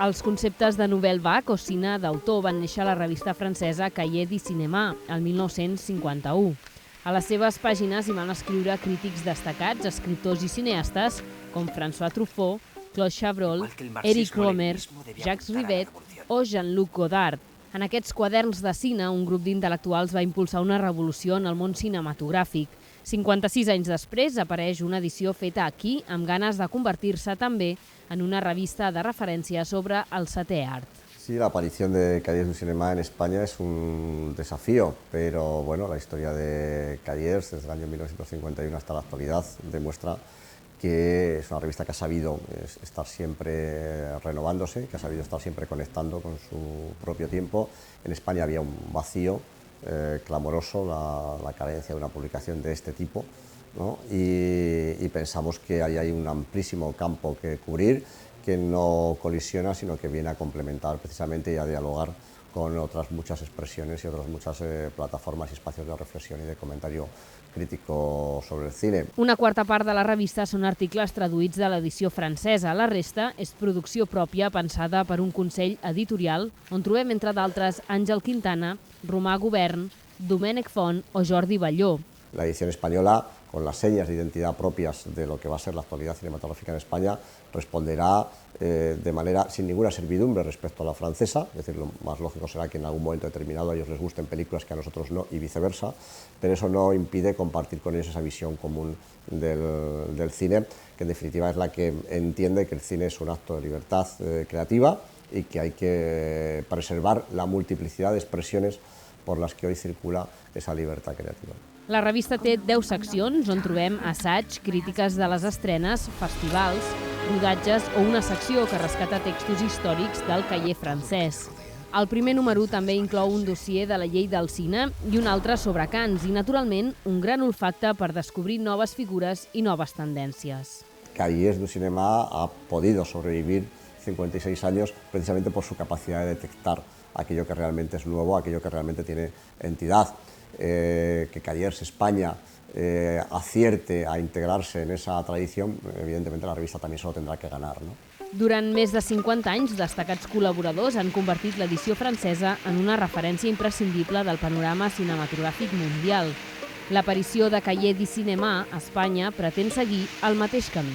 Els conceptes de nouvelle vague o cine d'autor van néixer a la revista francesa Cahiers du Cinéma el 1951. A les seves pàgines hi van escriure crítics destacats, escriptors i cineastes com François Truffaut, Claude Chabrol, Eric Rohmer, Jacques Rivette o Jean-Luc Godard. En aquests quaderns de cine, un grup d'intel·lectuals va impulsar una revolució en el món cinematogràfic. 56 anys després apareix una edició feta aquí amb ganes de convertir-se també en una revista de referència sobre el setè art. Sí, la aparición de Cahiers du Cinéma en España es un desafío, pero bueno, la historia de Cahiers desde el año 1951 hasta la actualidad demuestra que es una revista que ha sabido estar siempre renovándose, que ha sabido estar siempre conectando con su propio tiempo. En España había un vacío clamoroso, la carencia de una publicación de este tipo, ¿no? Y pensamos que ahí hay un amplísimo campo que cubrir, que no colisiona, sino que viene a complementar precisamente y a dialogar con otras muchas expresiones y otras muchas plataformas y espacios de reflexión y de comentario crítico sobre el cine. Una quarta part de la revista són articles traduïts de l'edició francesa. La resta és producció pròpia pensada per un consell editorial on trobem, entre d'altres, Àngel Quintana, Romà Govern, Domènec Font o Jordi Balló. La edición española, con las señas de identidad propias de lo que va a ser la actualidad cinematográfica en España, responderá de manera sin ninguna servidumbre respecto a la francesa, es decir, lo más lógico será que en algún momento determinado a ellos les gusten películas que a nosotros no y viceversa, pero eso no impide compartir con ellos esa visión común del cine, que en definitiva es la que entiende que el cine es un acto de libertad creativa y que hay que preservar la multiplicidad de expresiones por las que hoy circula esa libertad creativa. La revista té 10 seccions on trobem assaig, crítiques de les estrenes, festivals, rodatges o una secció que rescata textos històrics del cahier francès. El primer número també inclou un dossier de la llei del cine i un altre sobre cants i, naturalment, un gran olfacte per descobrir noves figures i noves tendències. Cahiers du Cinéma ha podido sobrevivir 56 años precisamente por su capacidad de detectar aquello que realmente es nuevo, aquello que realmente tiene entidad. Que Cahiers España acierte a integrarse en esa tradición, evidentemente la revista también se lo tendrá que ganar, ¿no? Durant més de 50 anys, destacats col·laboradors han convertit l'edició francesa en una referència imprescindible del panorama cinematogràfic mundial. L'aparició de Cahiers du Cinéma a Espanya pretén seguir el mateix camí.